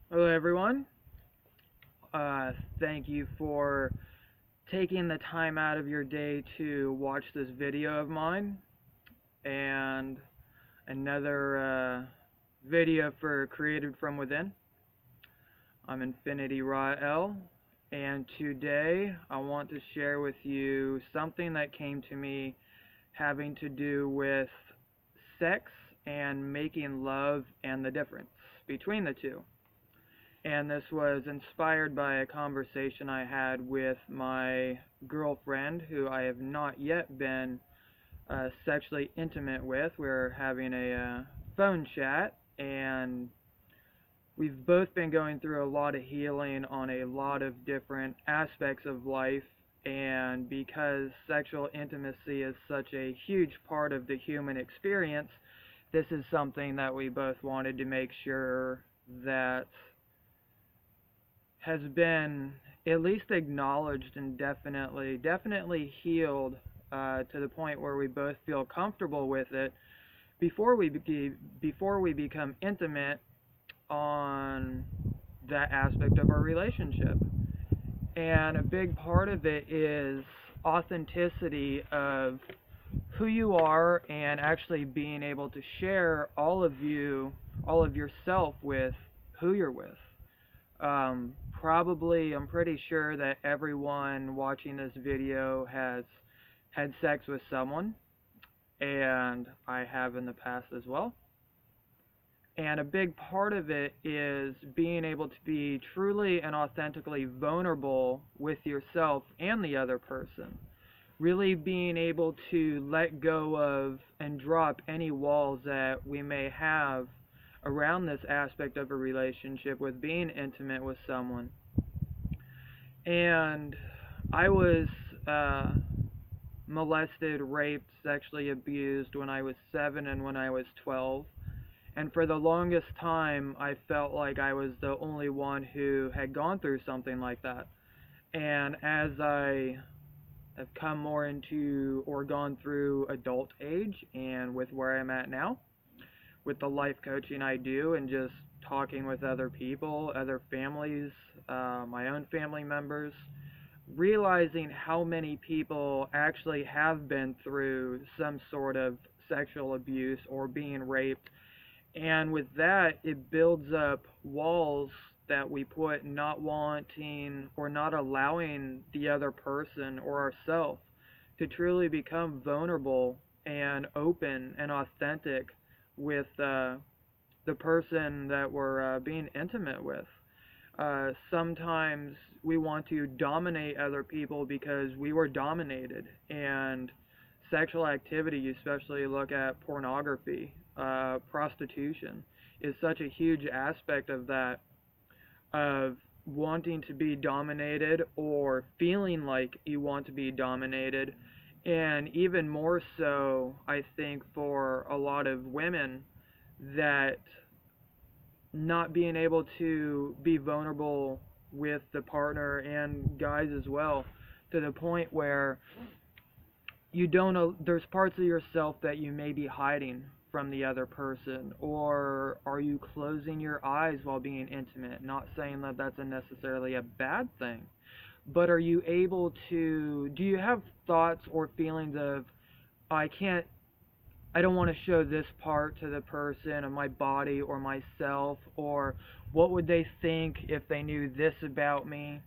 Hello, everyone. Thank you for taking the time out of your day to watch this video of mine and another video for Created from Within. I'm Infinity Rael, and today I want to share with you something that came to me having to do with sex and making love and the difference between the two. And this was inspired by a conversation I had with my girlfriend, who I have not yet been sexually intimate with. We're having a phone chat, and we've both been going through a lot of healing on a lot of different aspects of life. And because sexual intimacy is such a huge part of the human experience, this is something that we both wanted to make sure that has been at least acknowledged and definitely healed to the point where we both feel comfortable with it before we become intimate on that aspect of our relationship. And a big part of it is authenticity of who you are and actually being able to share all of yourself with who you're with. Probably, I'm pretty sure that everyone watching this video has had sex with someone, and I have in the past as well. And a big part of it is being able to be truly and authentically vulnerable with yourself and the other person. Really being able to let go of and drop any walls that we may have around this aspect of a relationship with being intimate with someone. And I was molested, raped, sexually abused when I was 7 and when I was 12. And for the longest time, I felt like I was the only one who had gone through something like that. And as I have come more into or gone through adult age and with where I'm at now, with the life coaching I do and just talking with other people, other families, my own family members, realizing how many people actually have been through some sort of sexual abuse or being raped. And with that, it builds up walls that we put, not wanting or not allowing the other person or ourselves to truly become vulnerable and open and authentic with the person that we're being intimate with. Sometimes we want to dominate other people because we were dominated, and sexual activity, you especially look at pornography, prostitution, is such a huge aspect of that, of wanting to be dominated or feeling like you want to be dominated. And even more so, I think, for a lot of women, that not being able to be vulnerable with the partner and guys as well, to the point where you don't know, there's parts of yourself that you may be hiding from the other person, or are you closing your eyes while being intimate? Not saying that that's necessarily a bad thing, but are you able to, do you have thoughts or feelings of, I can't, I don't want to show this part to the person of my body or myself, or what would they think if they knew this about me,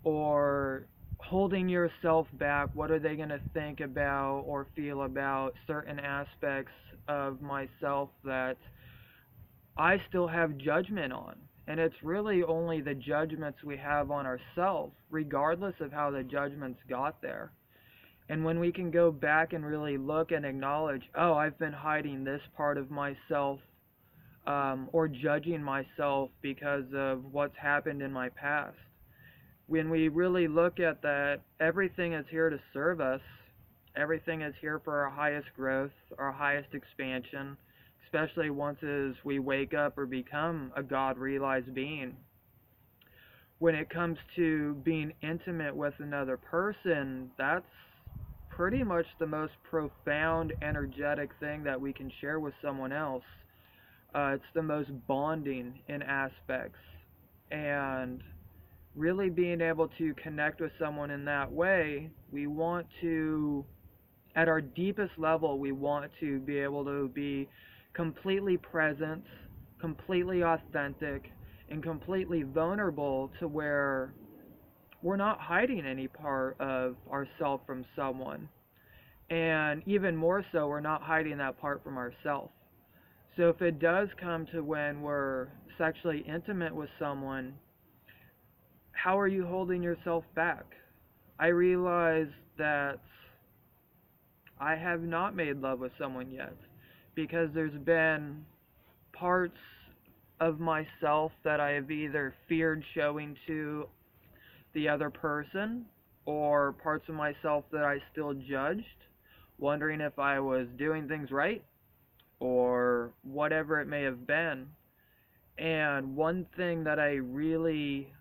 or holding yourself back, what are they going to think about or feel about certain aspects of myself that I still have judgment on. And it's really only the judgments we have on ourselves, regardless of how the judgments got there. And when we can go back and really look and acknowledge, oh, I've been hiding this part of myself, or judging myself because of what's happened in my past. When we really look at that, everything is here to serve us. Everything is here for our highest growth, our highest expansion, especially once as we wake up or become a God-realized being. When it comes to being intimate with another person, that's pretty much the most profound, energetic thing that we can share with someone else. It's the most bonding in aspects. And really being able to connect with someone in that way, we want to, at our deepest level, we want to be able to be completely present, completely authentic, and completely vulnerable to where we're not hiding any part of ourself from someone. And even more so, we're not hiding that part from ourselves. So if it does come to when we're sexually intimate with someone, how are you holding yourself back? I realize that I have not made love with someone yet because there's been parts of myself that I have either feared showing to the other person or parts of myself that I still judged, wondering if I was doing things right or whatever it may have been. And one thing that I really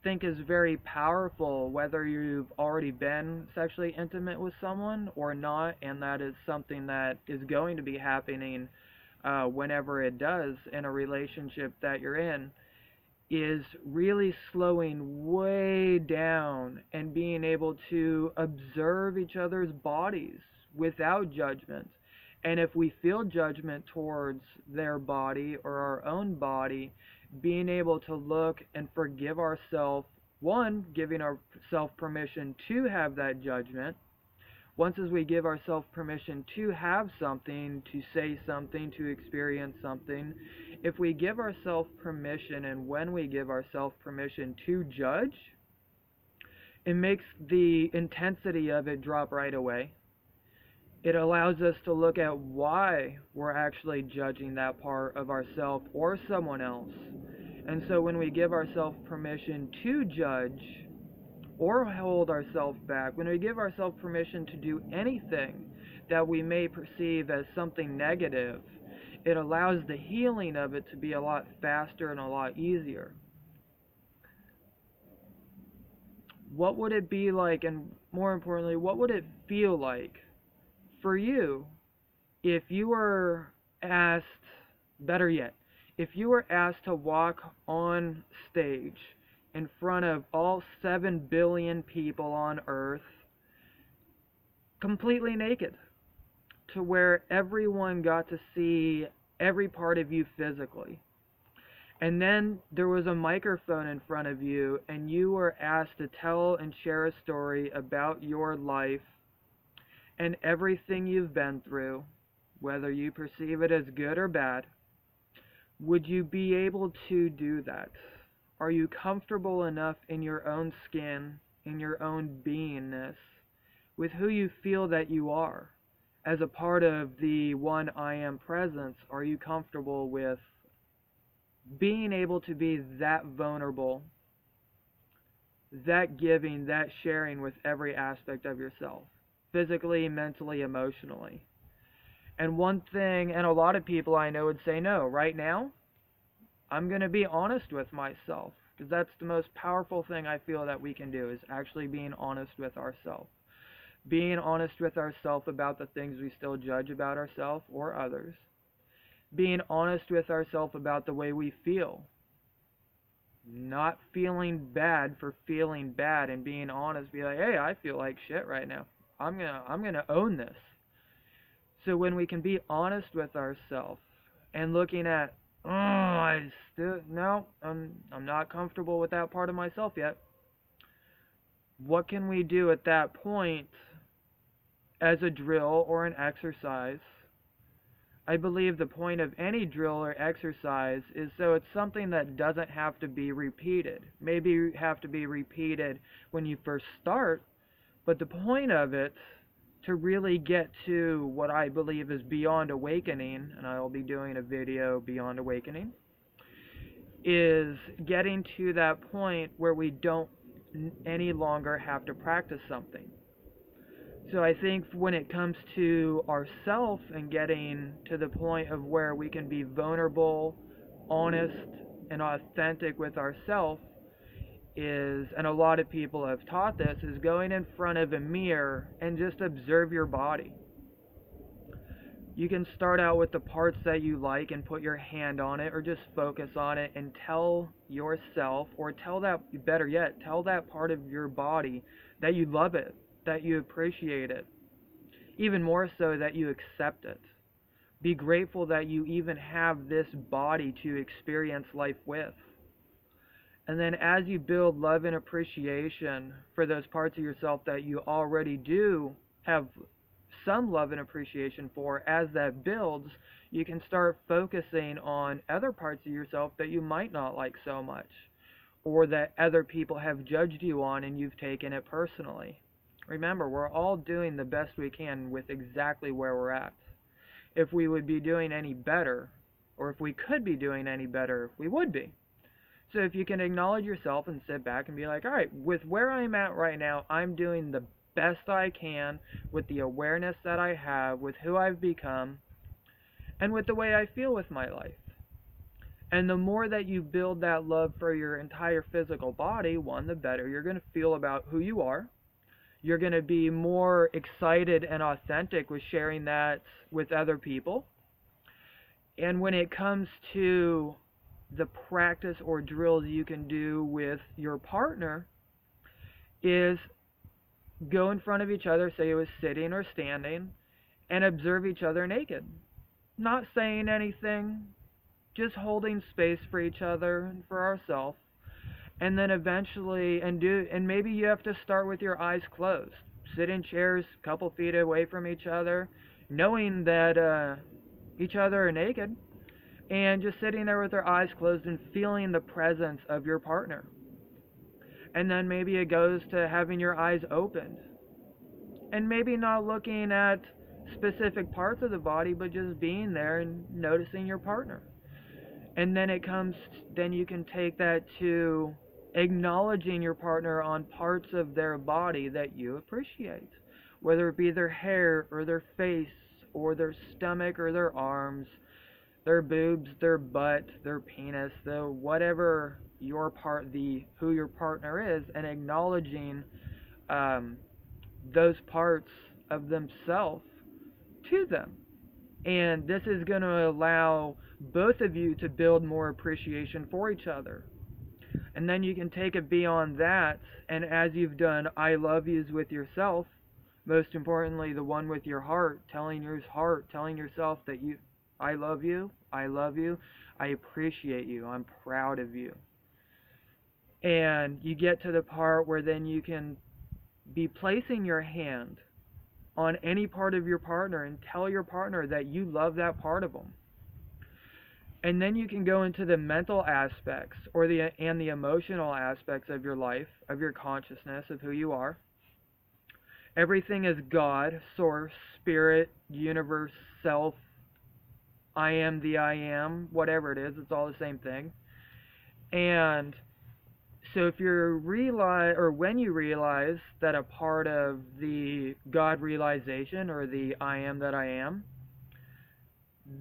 think is very powerful, whether you've already been sexually intimate with someone or not, and that is something that is going to be happening whenever it does in a relationship that you're in, is really slowing way down and being able to observe each other's bodies without judgment. And if we feel judgment towards their body or our own body, being able to look and forgive ourselves, one, giving ourselves permission to have that judgment. Once as we give ourselves permission to have something, to say something, to experience something, if we give ourselves permission and when we give ourselves permission to judge, it makes the intensity of it drop right away. It allows us to look at why we're actually judging that part of ourselves or someone else. And so when we give ourselves permission to judge or hold ourselves back, when we give ourselves permission to do anything that we may perceive as something negative, it allows the healing of it to be a lot faster and a lot easier. What would it be like, and more importantly, what would it feel like for you if you were asked, better yet, if you were asked to walk on stage in front of all 7 billion people on Earth, completely naked, to where everyone got to see every part of you physically. And then there was a microphone in front of you, and you were asked to tell and share a story about your life and everything you've been through, whether you perceive it as good or bad. Would you be able to do that? Are you comfortable enough in your own skin, in your own beingness, with who you feel that you are? As a part of the One I Am presence, are you comfortable with being able to be that vulnerable, that giving, that sharing with every aspect of yourself, physically, mentally, emotionally? And one thing, and a lot of people I know would say no. Right now, I'm going to be honest with myself, because that's the most powerful thing I feel that we can do, is actually being honest with ourselves. Being honest with ourselves about the things we still judge about ourselves or others. Being honest with ourselves about the way we feel. Not feeling bad for feeling bad, and being honest, be like, hey, I feel like shit right now. I'm gonna own this. So when we can be honest with ourselves and looking at, I'm not comfortable with that part of myself yet. What can we do at that point as a drill or an exercise? I believe the point of any drill or exercise is so it's something that doesn't have to be repeated. Maybe have to be repeated when you first start, but the point of it, to really get to what I believe is Beyond Awakening, and I will be doing a video Beyond Awakening, is getting to that point where we don't any longer have to practice something. So I think when it comes to ourself and getting to the point of where we can be vulnerable, honest, and authentic with ourselves, is, and a lot of people have taught this, is going in front of a mirror and just observe your body. You can start out with the parts that you like and put your hand on it or just focus on it and tell yourself, or tell that, better yet, tell that part of your body that you love it, that you appreciate it, even more so that you accept it. Be grateful that you even have this body to experience life with. And then as you build love and appreciation for those parts of yourself that you already do have some love and appreciation for, as that builds, you can start focusing on other parts of yourself that you might not like so much, or that other people have judged you on and you've taken it personally. Remember, we're all doing the best we can with exactly where we're at. If we would be doing any better, or if we could be doing any better, we would be. So if you can acknowledge yourself and sit back and be like, all right, with where I'm at right now, I'm doing the best I can with the awareness that I have, with who I've become, and with the way I feel with my life. And the more that you build that love for your entire physical body, one, the better you're going to feel about who you are. You're going to be more excited and authentic with sharing that with other people. And when it comes to the practice or drills you can do with your partner, is go in front of each other, say it was sitting or standing, and observe each other naked. Not saying anything, just holding space for each other and for ourselves. And then eventually, and maybe you have to start with your eyes closed. Sit in chairs a couple feet away from each other, knowing that each other are naked, and just sitting there with their eyes closed and feeling the presence of your partner. And then maybe it goes to having your eyes opened. And maybe not looking at specific parts of the body, but just being there and noticing your partner. And then then you can take that to acknowledging your partner on parts of their body that you appreciate. Whether it be their hair, or their face, or their stomach, or their arms, their boobs, their butt, their penis, whatever who your partner is, and acknowledging those parts of themselves to them. And this is going to allow both of you to build more appreciation for each other. And then you can take it beyond that, and as you've done I love yous with yourself, most importantly the one with your heart, telling yourself that I love you, I appreciate you, I'm proud of you. And you get to the part where then you can be placing your hand on any part of your partner and tell your partner that you love that part of them. And then you can go into the mental aspects and the emotional aspects of your life, of your consciousness, of who you are. Everything is God, source, spirit, universe, self, I am the I am, whatever it is, it's all the same thing. And so if when you realize that a part of the God realization, or the I am that I am,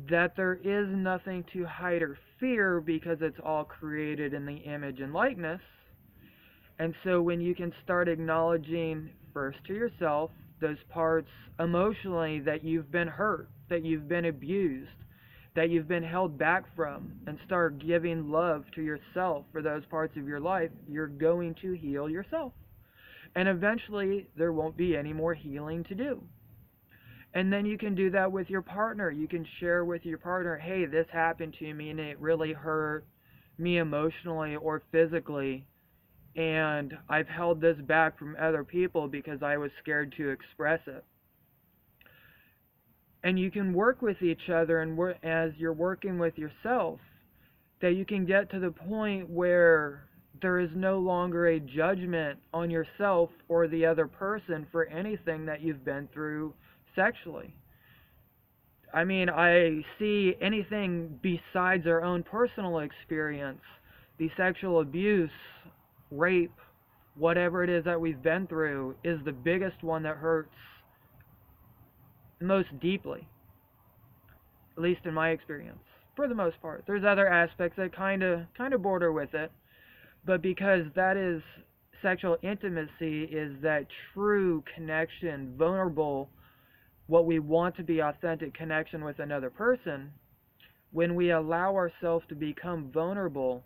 that there is nothing to hide or fear because it's all created in the image and likeness. And so when you can start acknowledging first to yourself those parts emotionally that you've been hurt, that you've been abused, that you've been held back from, and start giving love to yourself for those parts of your life, you're going to heal yourself. And eventually there won't be any more healing to do. And then you can do that with your partner. You can share with your partner, hey, this happened to me and it really hurt me emotionally or physically, and I've held this back from other people because I was scared to express it. And you can work with each other, and as you're working with yourself, that you can get to the point where there is no longer a judgment on yourself or the other person for anything that you've been through sexually. I mean, I see anything besides our own personal experience, the sexual abuse, rape, whatever it is that we've been through, is the biggest one that hurts most deeply, at least in my experience, for the most part. There's other aspects that kind of border with it, but because that is sexual intimacy, is that true connection, vulnerable what we want to be authentic connection with another person, when we allow ourselves to become vulnerable,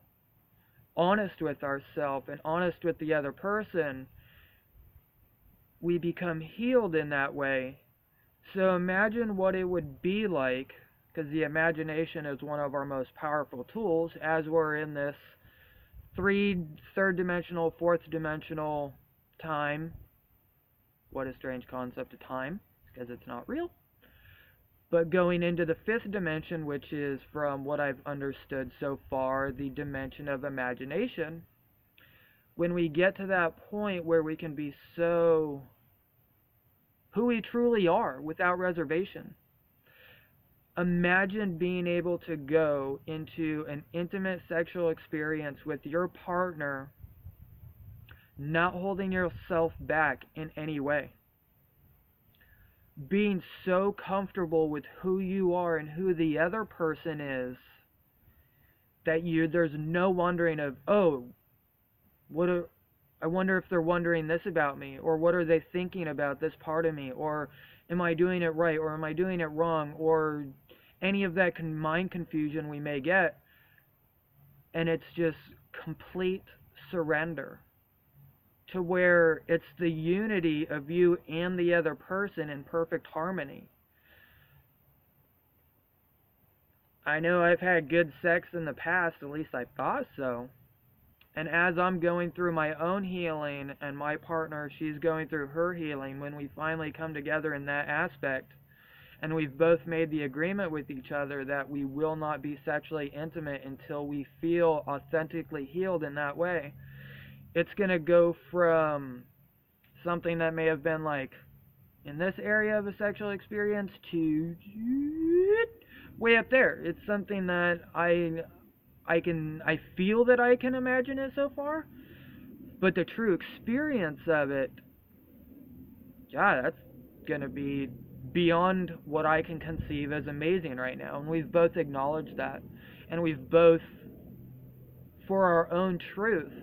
honest with ourselves, and honest with the other person, we become healed in that way. So imagine what it would be like, because the imagination is one of our most powerful tools, as we're in this third dimensional, fourth dimensional time. What a strange concept of time, because it's not real. But going into the fifth dimension, which is, from what I've understood so far, the dimension of imagination, when we get to that point where we can be so who we truly are without reservation, imagine being able to go into an intimate sexual experience with your partner, not holding yourself back in any way. Being so comfortable with who you are and who the other person is that there's no wondering of, oh, I wonder if they're wondering this about me, or what are they thinking about this part of me, or am I doing it right, or am I doing it wrong, or any of that mind confusion we may get. And it's just complete surrender to where it's the unity of you and the other person in perfect harmony. I know I've had good sex in the past, at least I thought so. And as I'm going through my own healing, and my partner, she's going through her healing, when we finally come together in that aspect, and we've both made the agreement with each other that we will not be sexually intimate until we feel authentically healed in that way, it's going to go from something that may have been like in this area of a sexual experience to way up there. It's something that I feel that I can imagine it so far, but the true experience of it, yeah, that's going to be beyond what I can conceive as amazing right now. And we've both acknowledged that. And we've both, for our own truth,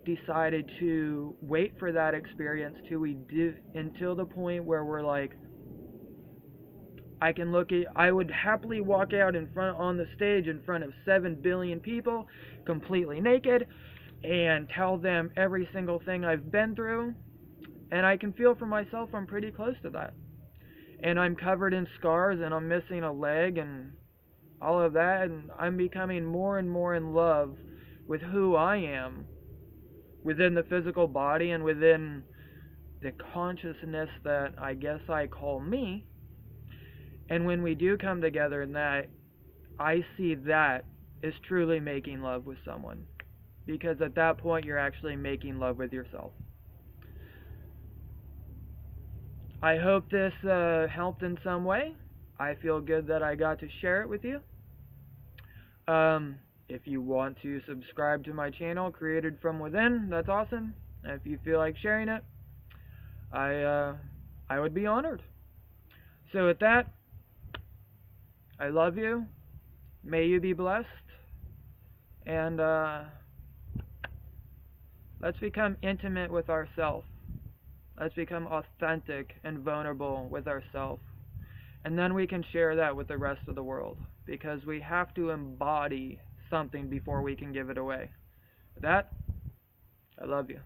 decided to wait for that experience until the point where we're like, I would happily walk out on the stage in front of 7 billion people, completely naked, and tell them every single thing I've been through. And I can feel for myself I'm pretty close to that. And I'm covered in scars, and I'm missing a leg, and all of that, and I'm becoming more and more in love with who I am within the physical body and within the consciousness that I guess I call me. And when we do come together in that, I see that as truly making love with someone. Because at that point, you're actually making love with yourself. I hope this helped in some way. I feel good that I got to share it with you. If you want to subscribe to my channel, Created From Within, that's awesome. And if you feel like sharing it, I would be honored. So with that, I love you. May you be blessed. And let's become intimate with ourselves. Let's become authentic and vulnerable with ourselves. And then we can share that with the rest of the world. Because we have to embody something before we can give it away. With that, I love you.